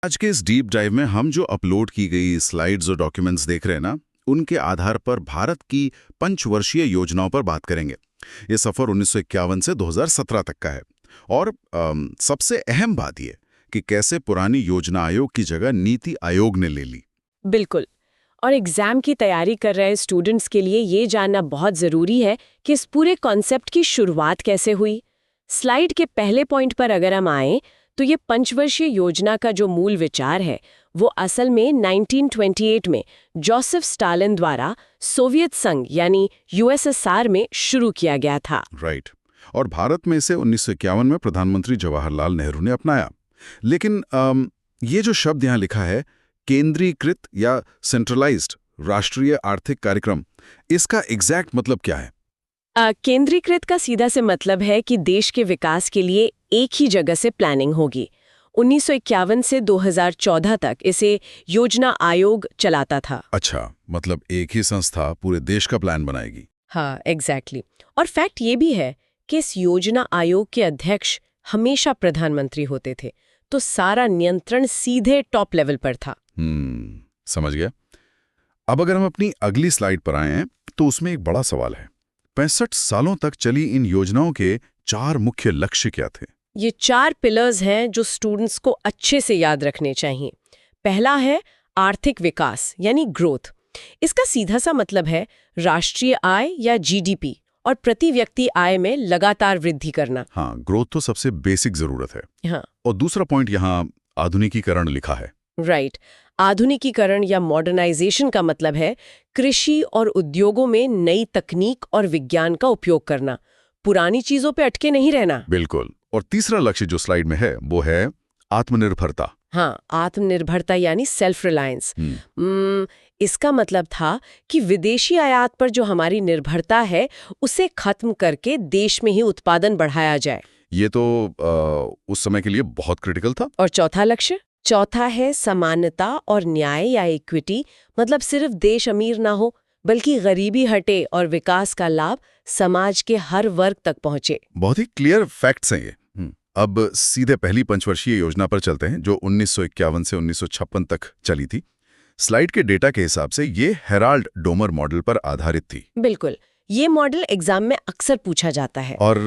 आज के इस डीप डाइव में हम जो अपलोड की गई स्लाइड्स और डॉक्यूमेंट्स देख रहे हैं ना, उनके आधार पर भारत की पंचवर्षीय योजनाओं पर बात करेंगे। ये सफर 1951 से 2017 तक का है और सबसे अहम बात ये कि कैसे पुरानी योजना आयोग की जगह नीति आयोग ने ले ली। बिल्कुल। और एग्जाम की तैयारी कर रहे स्टूडेंट्स के लिए ये जानना बहुत ज़रूरी है कि इस पूरे कॉन्सेप्ट की शुरुआत कैसे हुई। स्लाइड के पहले पॉइंट पर अगर हम आएं तो ये पंचवर्षीय योजना का जो मूल विचार है वो असल में 1928 में जोसेफ स्टालिन द्वारा सोवियत संघ यानी यूएसएसआर में शुरू किया गया था। राइट। और भारत में इसे 1951 में प्रधानमंत्री जवाहरलाल नेहरू ने अपनाया। लेकिन ये जो शब्द यहाँ लिखा है, केंद्रीकृत या सेंट्रलाइज्ड राष्ट्रीय आर्थिक कार्यक्रम, इसका एग्जैक्ट मतलब क्या है? केंद्रीकृत का सीधा से मतलब है कि देश के विकास के लिए एक ही जगह से प्लानिंग होगी। 1951 से 2014 तक इसे योजना आयोग चलाता था। अच्छा, मतलब एक ही संस्था पूरे देश का प्लान बनाएगी। हाँ, एग्जैक्टली। और फैक्ट ये भी है कि इस योजना आयोग के अध्यक्ष हमेशा प्रधानमंत्री होते थे, तो सारा नियंत्रण सीधे टॉप लेवल पर था। समझ गया। अब अगर हम अपनी अगली स्लाइड पर आए हैं तो उसमें एक बड़ा सवाल है। 65 सालों तक चली इन योजनाओं के 4 मुख्य लक्ष्य क्या थे? ये 4 पिलर्स हैं जो स्टूडेंट्स को अच्छे से याद रखने चाहिए। पहला है आर्थिक विकास यानी ग्रोथ। इसका सीधा सा मतलब है राष्ट्रीय आय या जीडीपी और प्रति व्यक्ति आय में लगातार वृद्धि करना। हाँ, ग्रोथ तो सबसे बेसिक जरूरत है। हाँ। और दूसरा पॉइंट यहाँ आधुनिकीकरण लिखा है। राइट। आधुनिकीकरण या मॉडर्नाइजेशन का मतलब है कृषि और उद्योगों में नई तकनीक और विज्ञान का उपयोग करना, पुरानी चीजों पे अटके नहीं रहना। बिल्कुल। और तीसरा लक्ष्य जो स्लाइड में है वो है आत्मनिर्भरता। हाँ, आत्मनिर्भरता यानी सेल्फ रिलायंस। इसका मतलब था कि विदेशी आयात पर जो हमारी निर्भरता है उसे खत्म करके देश में ही उत्पादन बढ़ाया जाए। ये तो उस समय के लिए बहुत क्रिटिकल था। और चौथा है समानता और न्याय या इक्विटी, मतलब सिर्फ देश अमीर ना हो बल्कि गरीबी हटे और विकास का लाभ समाज के हर वर्ग तक पहुंचे। बहुत ही क्लियर फैक्ट्स हैं ये। अब सीधे पहली पंचवर्षीय योजना पर चलते हैं जो 1951 से 1956 तक चली थी। स्लाइड के डेटा के हिसाब से ये हेराल्ड डोमर मॉडल पर आधारित थी। बिल्कुल, ये मॉडल एग्जाम में अक्सर पूछा जाता है। और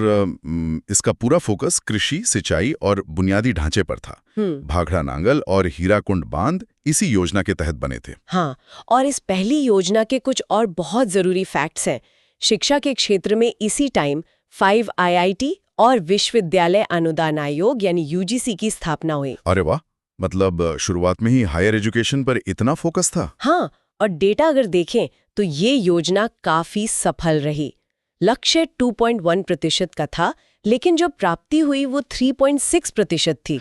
इसका पूरा फोकस कृषि, सिंचाई और बुनियादी ढांचे पर था। भाखड़ा नांगल और हीराकुंड बांध इसी योजना के तहत बने थे। हाँ, और इस पहली योजना के कुछ और बहुत जरूरी फैक्ट्स हैं। शिक्षा के क्षेत्र में इसी टाइम 5 IIT और विश्वविद्यालय अनुदान आयोग यानी यूजीसी की स्थापना हुई। अरे वाह, मतलब शुरुआत में ही हायर एजुकेशन पर इतना फोकस था। हाँ, और डेटा अगर देखें तो ये योजना काफी सफल रही। लक्ष्य 2.1% का था, लेकिन जो प्राप्ति हुई वो 3.6% थी।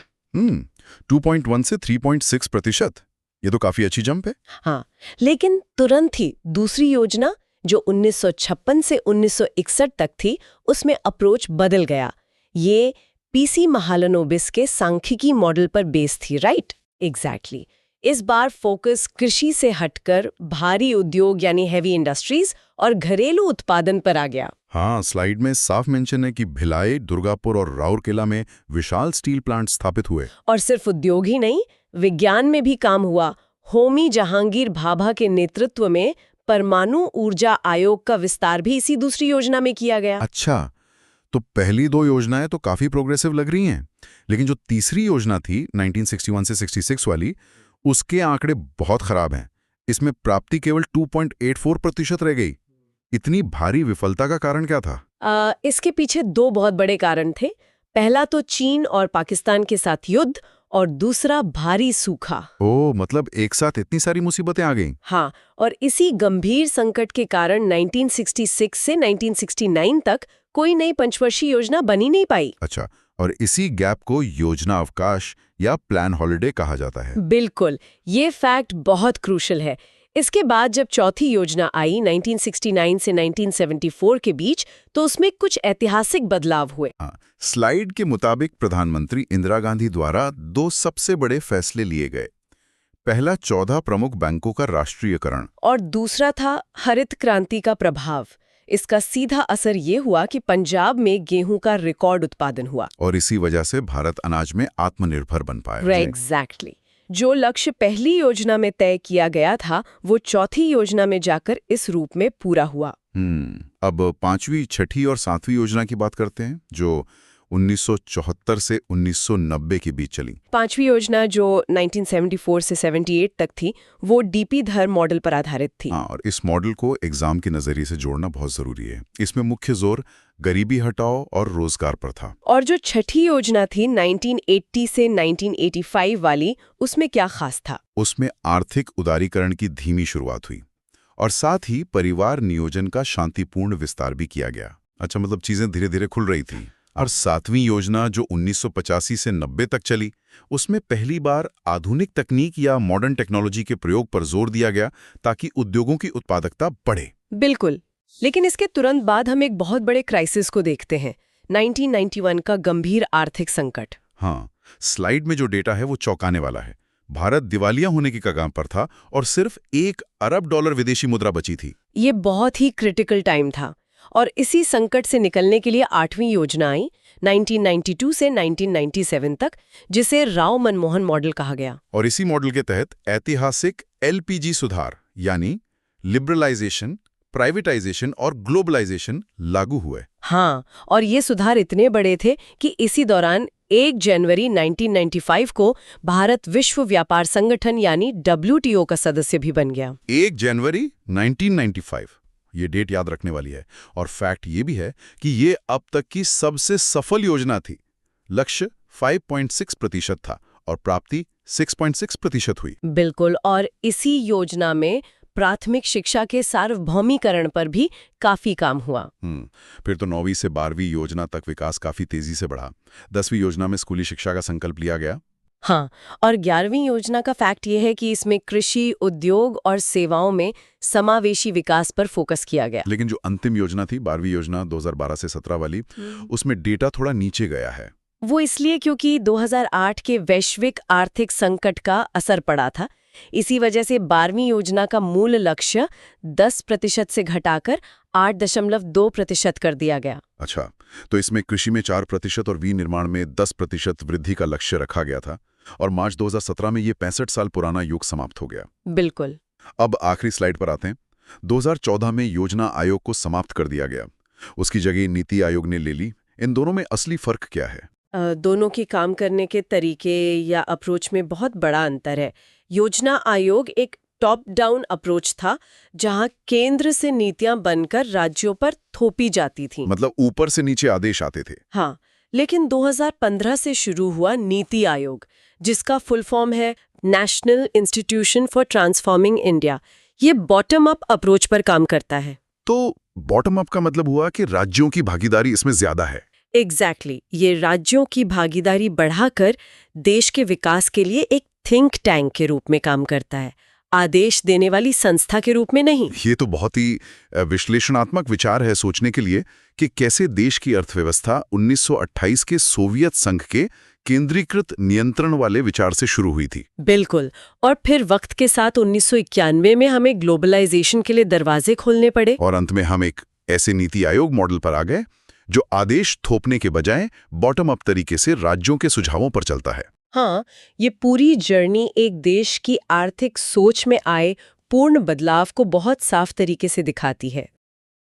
2.1 से 3.6%, ये तो काफी अच्छी जंप है। हाँ, लेकिन तुरंत ही दूसरी योजना जो 1956 से 1961 तक थी, उसमें अप्रोच बदल गया। ये पीसी महालनोबिस के सांख्यिकी मॉडल पर बेस थी। Right, exactly. इस बार फोकस कृषि से हटकर भारी उद्योग यानी हेवी इंडस्ट्रीज और घरेलू उत्पादन पर आ गया। हाँ, स्लाइड में साफ मेंशन है कि भिलाई, दुर्गापुर और राउरकेला में विशाल स्टील प्लांट स्थापित हुए। और सिर्फ उद्योग ही नहीं, विज्ञान में भी काम हुआ। होमी जहांगीर भाभा के नेतृत्व में परमाणु ऊर्जा आयोग का विस्तार भी इसी दूसरी योजना में किया गया। अच्छा, तो पहली 2 योजनाएं तो काफी प्रोग्रेसिव लग रही हैं, लेकिन जो तीसरी योजना थी 1961 से 66 वाली, उसके आंकड़े बहुत खराब हैं। इसमें प्राप्ति केवल 2.84% रह गई। इतनी भारी विफलता का कारण क्या था? इसके पीछे 2 बहुत बड़े कारण थे। पहला तो चीन और पाकिस्तान के साथ युद्ध और दूसरा भारी सूखा। ओह, मतलब एक साथ इतनी सारी मुसीबतें आ गईं। हाँ, और इसी गंभीर संकट के कारण 1966 से 1969 तक कोई नई पंचवर्षीय योजना बनी नहीं पाई। अच्छा, और इसी गैप को योजना अवकाश या प्लान हॉलिडे कहा जाता है। बिल्कुल, ये फैक्ट बहुत क्रूशल है। इसके बाद जब चौथी योजना आई 1969 से 1974 के बीच, तो उसमें कुछ ऐतिहासिक बदलाव हुए। स्लाइड के मुताबिक प्रधानमंत्री इंदिरा गांधी द्वारा 2 सबसे बड़े फैसले लिए गए। पहला 14 प्रमुख बैंकों का राष्ट्रीयकरण और दूसरा था हरित क्रांति का प्रभाव। इसका सीधा असर ये हुआ कि पंजाब में गेहूं का रिकॉर्ड उत्पादन हुआ और इसी वजह से भारत अनाज में आत्मनिर्भर बन पाया। एग्जैक्टली। जो लक्ष्य पहली योजना में तय किया गया था वो चौथी योजना में जाकर इस रूप में पूरा हुआ। अब पांचवी, छठी और सातवीं योजना की बात करते हैं, जो 1974 से 1990 के बीच चली। पांचवी योजना जो 1974 से 78 तक थी, वो डीपी धर मॉडल पर आधारित थी। हाँ, और इस मॉडल को एग्जाम के नजरिए से जोड़ना बहुत जरूरी है। इसमें मुख्य जोर गरीबी हटाओ और रोजगार पर था। और जो छठी योजना थी 1980 से 1985 वाली, उसमें क्या खास था? उसमें आर्थिक उदारीकरण की धीमी शुरुआत हुई और साथ ही परिवार नियोजन का शांतिपूर्ण विस्तार भी किया गया। अच्छा, मतलब चीजें धीरे धीरे खुल रही थी। और सातवीं योजना जो 1985 से 90 तक चली, उसमें पहली बार आधुनिक तकनीक या मॉडर्न टेक्नोलॉजी के प्रयोग पर जोर दिया गया ताकि उद्योगों की उत्पादकता बढ़े। बिल्कुल, लेकिन इसके तुरंत बाद हम एक बहुत बड़े क्राइसिस को देखते हैं, 1991 का गंभीर आर्थिक संकट। हाँ, स्लाइड में जो डेटा है वो चौंकाने वाला है। भारत दिवालिया होने की कगार पर था और सिर्फ $1 अरब विदेशी मुद्रा बची थी। ये बहुत ही क्रिटिकल टाइम था और इसी संकट से निकलने के लिए आठवीं योजना आई 1992 से 1997 तक, जिसे राव मनमोहन मॉडल कहा गया। और इसी मॉडल के तहत ऐतिहासिक एलपीजी सुधार यानी लिबरलाइजेशन, प्राइवेटाइजेशन और ग्लोबलाइजेशन लागू हुए। हाँ, और ये सुधार इतने बड़े थे कि इसी दौरान 1 जनवरी 1995 को भारत विश्व व्यापार संगठन यानी WTO का सदस्य भी बन गया। 1 जनवरी 1995, ये डेट याद रखने वाली है। और फैक्ट ये भी है कि ये अब तक की सबसे सफल योजना थी। लक्ष्य 5.6% था और प्राप्ति 6.6% हुई। बिल्कुल, और इसी योजना में प्राथमिक शिक्षा के सार्वभौमीकरण पर भी काफी काम हुआ। फिर तो 9वीं से 12वीं योजना तक विकास काफी तेजी से बढ़ा। 10वीं योजना में स्कूली शिक्षा का संकल्प लिया गया। हाँ, और 11वीं योजना का फैक्ट ये है कि इसमें कृषि, उद्योग और सेवाओं में समावेशी विकास पर फोकस किया गया। लेकिन जो अंतिम योजना थी, 12वीं योजना 2012 से 17 वाली, उसमें डेटा थोड़ा नीचे गया है। वो इसलिए क्योंकि 2008 के वैश्विक आर्थिक संकट का असर पड़ा था। इसी वजह से 12वीं योजना का मूल लक्ष्य 10% से घटाकर 8.2% कर दिया गया। अच्छा, तो इसमें कृषि में 4% और विनिर्माण में 10% वृद्धि का लक्ष्य रखा गया था और मार्च 2017 में ये 65 साल पुराना युग समाप्त हो गया। बिल्कुल। अब आखिरी स्लाइड पर आते हैं। 2014 में योजना आयोग को समाप्त कर दिया गया, उसकी जगह नीति आयोग ने ले ली। इन दोनों में असली फर्क क्या है? दोनों की काम करने के तरीके या अप्रोच में बहुत बड़ा अंतर है। योजना आयोग एक टॉप डाउन अप्रोच था, जहां केंद्र से नीतियां बनकर राज्यों पर थोपी जाती थीं। मतलब ऊपर से नीचे आदेश आते थे। हाँ, लेकिन 2015 से शुरू हुआ नीति आयोग, जिसका फुल फॉर्म है national institution for transforming India, ये बॉटम अप अप्रोच पर काम करता है। तो बॉटम अप का मतलब हुआ कि राज्यों की भागीदारी इसमें ज्यादा है। एग्जैक्टली, ये राज्यों की भागीदारी बढ़ाकर देश के विकास के लिए एक थिंक टैंक के रूप में काम करता है, आदेश देने वाली संस्था के रूप में नहीं। ये तो बहुत ही विश्लेषणात्मक विचार है सोचने के लिए कि कैसे देश की अर्थव्यवस्था 1928 के सोवियत संघ के केंद्रीकृत नियंत्रण वाले विचार से शुरू हुई थी। बिल्कुल, और फिर वक्त के साथ 1991 में हमें ग्लोबलाइजेशन के लिए दरवाजे खोलने पड़े। और अंत में हम एक ऐसे नीति आयोग मॉडल पर आ गए जो आदेश थोपने के बजाय बॉटम अप तरीके से राज्यों के सुझावों पर चलता है। हाँ, ये पूरी जर्नी एक देश की आर्थिक सोच में आए पूर्ण बदलाव को बहुत साफ तरीके से दिखाती है।